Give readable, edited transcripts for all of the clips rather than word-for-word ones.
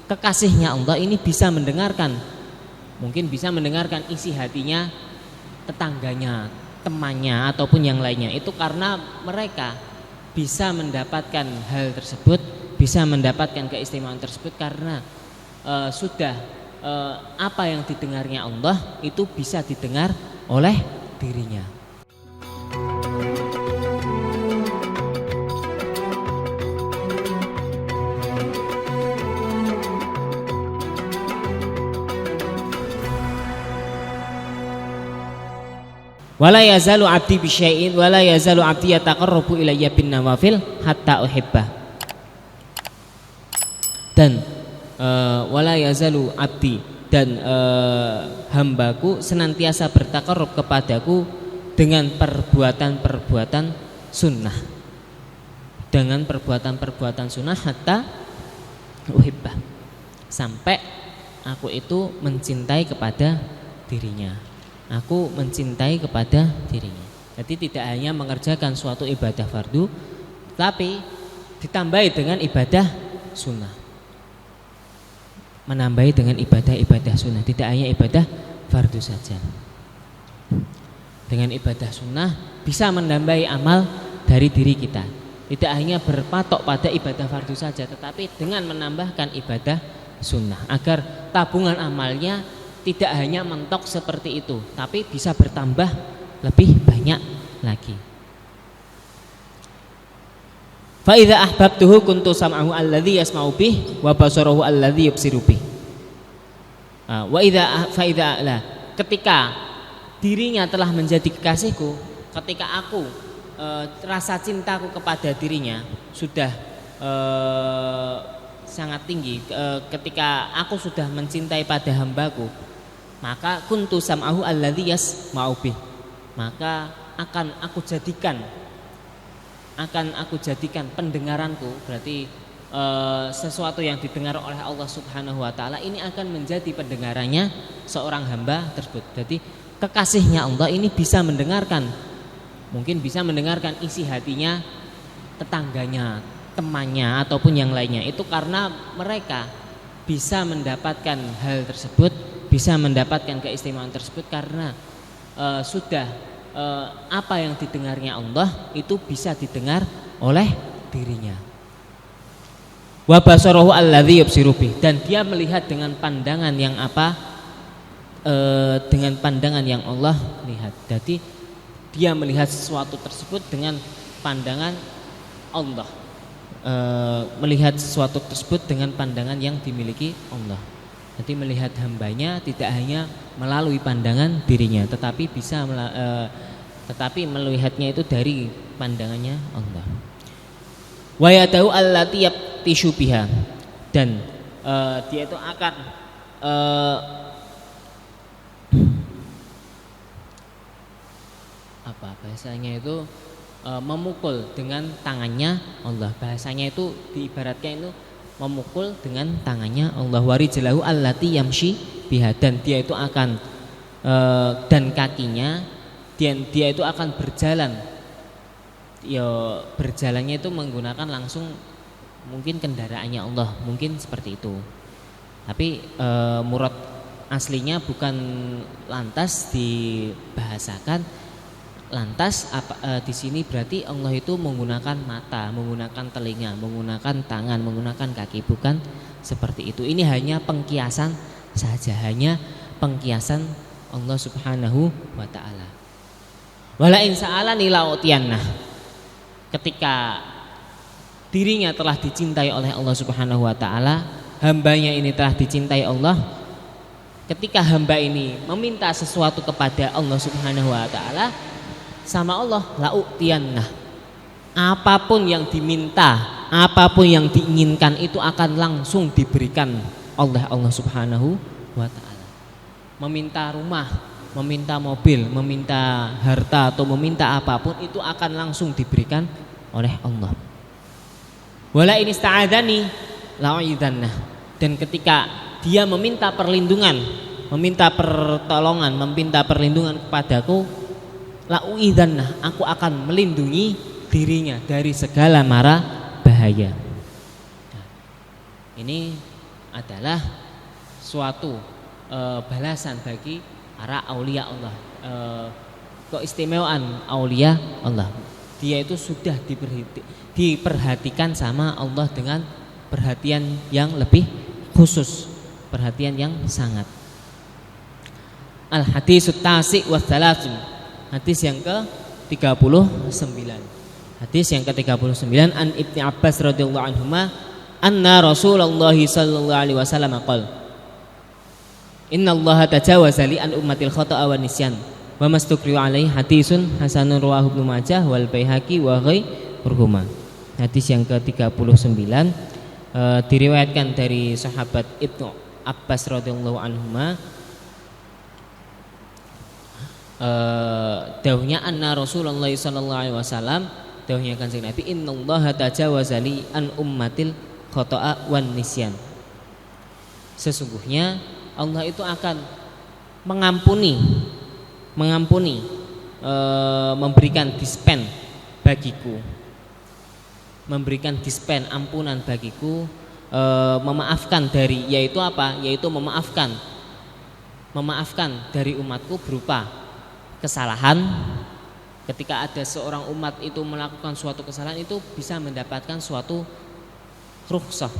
kekasihnya Allah ini bisa mendengarkan, mungkin bisa mendengarkan isi hatinya tetangganya, temannya ataupun yang lainnya. Itu karena mereka bisa mendapatkan hal tersebut, bisa mendapatkan keistimewaan tersebut karena sudah apa yang didengarnya Allah itu bisa didengar oleh dirinya. Wala yazalu abdi bisyai'in wala yazalu abdi yataqarrabu ilayya bin nawafil hatta uhibbah. Dan wala yazalu abdi, dan hambaku senantiasa bertaqarrub kepadaku dengan perbuatan-perbuatan sunnah, dengan perbuatan-perbuatan sunnah hatta uhibbah, sampai aku itu mencintai kepada dirinya. Aku mencintai kepada dirinya. Jadi tidak hanya mengerjakan suatu ibadah fardu, tapi ditambahi dengan ibadah sunnah, menambahi dengan ibadah-ibadah sunnah. Tidak hanya ibadah fardu saja. Dengan ibadah sunnah bisa menambahi amal dari diri kita. Tidak hanya berpatok pada ibadah fardu saja, tetapi dengan menambahkan ibadah sunnah, agar tabungan amalnya tidak hanya mentok seperti itu, tapi bisa bertambah lebih banyak lagi. Fa idza ahbabtuhu kuntu sam'ahu alladzi yasma'u bih wa basarahu alladzi yubsiru bih. Wa idza fa idza la, ketika dirinya telah menjadi kekasihku, ketika aku rasa cintaku kepada dirinya sudah sangat tinggi, ketika aku sudah mencintai pada hambaku, maka kuntu sam'ahu alladzi yasma'u bih, maka akan aku jadikan pendengaranku, berarti sesuatu yang didengar oleh Allah Subhanahu wa taala ini akan menjadi pendengarannya seorang hamba tersebut. Jadi kekasihnya Allah ini bisa mendengarkan, mungkin bisa mendengarkan isi hatinya tetangganya, temannya ataupun yang lainnya. Itu karena mereka bisa mendapatkan hal tersebut, bisa mendapatkan keistimewaan tersebut karena sudah apa yang didengarnya Allah itu bisa didengar oleh dirinya. Wa basarahu alladzi yubsiru bih, dan dia melihat dengan pandangan yang apa? Dengan pandangan yang Allah lihat. Jadi dia melihat sesuatu tersebut dengan pandangan Allah, melihat sesuatu tersebut dengan pandangan yang dimiliki Allah. Jadi melihat hambanya tidak hanya melalui pandangan dirinya, tetapi bisa tetapi melihatnya itu dari pandangannya Allah. Wa yadahu allati yabtishu biha, dan dia itu akan bahasanya itu memukul dengan tangannya Allah. Bahasanya itu diibaratkan itu memukul dengan tangannya Allah. Warijlahu allati yamshi biha, dan dia itu akan dan kakinya, dia itu akan berjalan, ya berjalannya itu menggunakan langsung mungkin kendaraannya Allah, mungkin seperti itu. Tapi murad aslinya bukan lantas dibahasakan. Lantas di sini berarti Allah itu menggunakan mata, menggunakan telinga, menggunakan tangan, menggunakan kaki, bukan seperti itu. Ini hanya pengkiasan saja, hanya pengkiasan Allah Subhanahu wa taala. Wala in sa'alani la'utiyannah. Ketika dirinya telah dicintai oleh Allah Subhanahu wa taala, hambanya ini telah dicintai Allah. Ketika hamba ini meminta sesuatu kepada Allah Subhanahu wa taala, sama Allah, la'utiyannah, apapun yang diminta, apapun yang diinginkan itu akan langsung diberikan oleh Allah Subhanahu wa taala. Meminta rumah, meminta mobil, meminta harta atau meminta apapun itu akan langsung diberikan oleh Allah. Wala in ista'adzani la'u'idannah, dan ketika dia meminta perlindungan, meminta pertolongan, meminta perlindungan kepadaku, la'u'idannah, aku akan melindungi dirinya dari segala mara bahaya. Nah, ini adalah suatu balasan bagi para aulia Allah. Keistimewaan aulia Allah, dia itu sudah diperhatikan sama Allah dengan perhatian yang lebih khusus, perhatian yang sangat. Al-haditsut tasi' wa tsalatsun, hadis yang ke-39. Hadis yang ke-39, an Ibnu Abbas radhiyallahu anhuma anna Rasulullah sallallahu alaihi wasallam qala innallaha tajawaza li an ummatil khata'a wan nisyan wa mastukriu alaihi, hadisun hasanun rawahu Ibnu Majah wal Baihaqi wa ghairuhuma. Hadis yang ke-39 diriwayatkan dari sahabat Ibnu Abbas radhiyallahu anhuma, dawuhnya anna Rasulullah sallallahu alaihi wasallam, dawuhnya Kanjeng Nabi, innallaha tajawaza li an ummatil khata'a wan nisyan, sesungguhnya Allah itu akan mengampuni memberikan dispen bagiku, memberikan dispen ampunan bagiku, memaafkan dari, yaitu apa? Yaitu memaafkan dari umatku berupa kesalahan. Ketika ada seorang umat itu melakukan suatu kesalahan, itu bisa mendapatkan suatu rukhsah,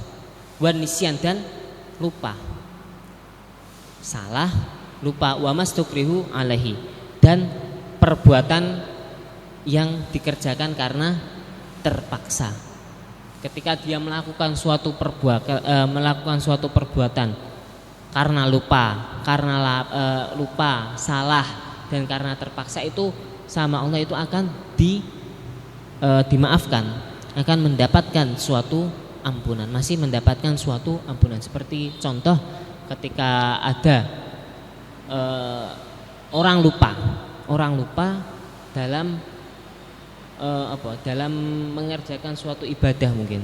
wan nisyan, dan lupa, salah, lupa, wa mastukrihu alaihi, dan perbuatan yang dikerjakan karena terpaksa. Ketika dia melakukan suatu perbuatan karena lupa, salah, dan karena terpaksa, itu sama Allah itu akan dimaafkan, akan mendapatkan suatu ampunan, masih mendapatkan suatu ampunan. Seperti contoh, ketika ada orang lupa dalam dalam mengerjakan suatu ibadah, mungkin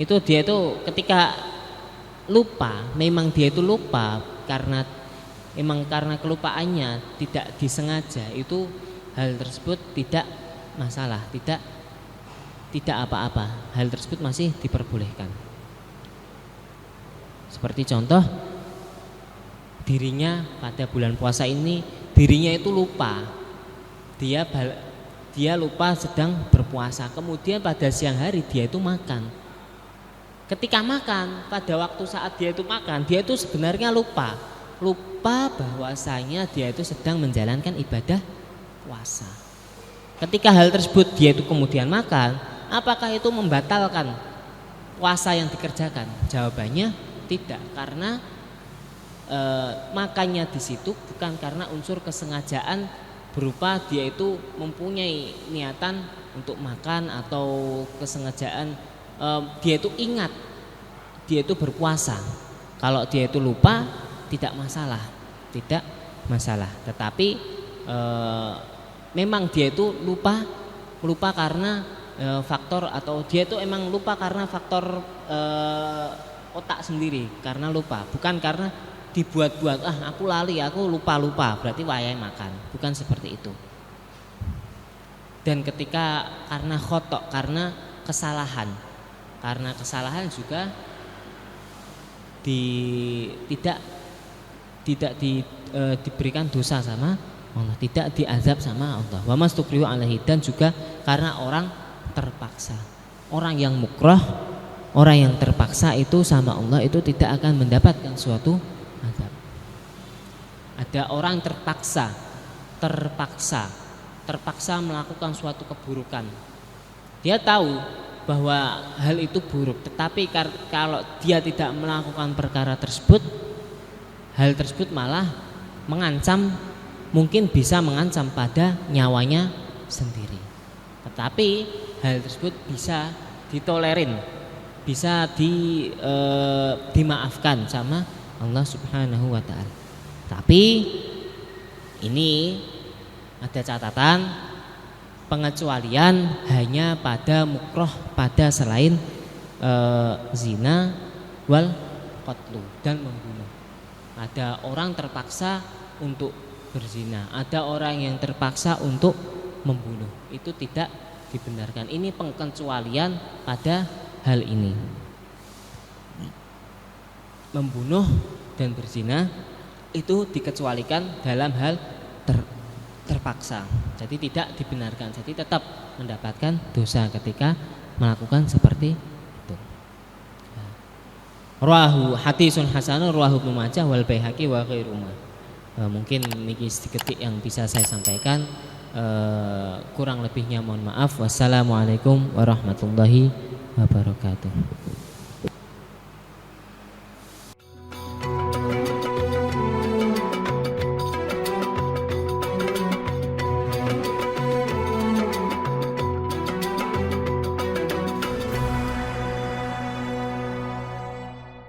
itu dia itu ketika lupa, memang dia itu lupa karena kelupaannya tidak disengaja, itu hal tersebut tidak masalah, tidak apa-apa, hal tersebut masih diperbolehkan. Seperti contoh, dirinya pada bulan puasa ini dirinya itu lupa, dia lupa sedang berpuasa, kemudian pada siang hari dia itu makan. Ketika makan, pada waktu saat dia itu makan, dia itu sebenarnya lupa bahwasanya dia itu sedang menjalankan ibadah puasa. Ketika hal tersebut dia itu kemudian makan, apakah itu membatalkan puasa yang dikerjakan? Jawabannya tidak, karena makannya di situ bukan karena unsur kesengajaan berupa dia itu mempunyai niatan untuk makan atau kesengajaan dia itu ingat dia itu berpuasa. Kalau dia itu lupa, tidak masalah, tetapi memang dia itu lupa karena faktor, atau dia itu emang lupa karena faktor otak sendiri, karena lupa, bukan karena dibuat-buat, aku lali, aku lupa berarti wayai makan, bukan seperti itu. Dan ketika karena khotok, karena kesalahan juga tidak diberikan dosa sama Allah, tidak diazab sama Allah. Wa mastukrihu alaihi, dan juga karena orang terpaksa, orang yang mukrah, orang yang terpaksa itu sama Allah itu tidak akan mendapatkan suatu azab. Ada orang terpaksa melakukan suatu keburukan. Dia tahu bahwa hal itu buruk, tetapi kalau dia tidak melakukan perkara tersebut, hal tersebut malah mungkin bisa mengancam pada nyawanya sendiri. Tetapi hal tersebut bisa ditolerin, bisa dimaafkan sama Allah Subhanahu wa ta'ala. Tapi ini ada catatan, pengecualian hanya pada mukroh, pada selain zina wal qatlu, dan membunuh. Ada orang terpaksa untuk berzina, ada orang yang terpaksa untuk membunuh, itu tidak dibenarkan. Ini pengecualian pada hal ini. membunuh dan berzina itu dikecualikan dalam hal terpaksa. Jadi tidak dibenarkan. Jadi tetap mendapatkan dosa ketika melakukan seperti itu. Rawahu hadisun hasanun rawahu Ibnu Majah wal Baihaqi wa ghairuhuma. Mungkin niki sedikit yang bisa saya sampaikan. Kurang lebihnya mohon maaf. Wassalamualaikum warahmatullahi wabarakatuh.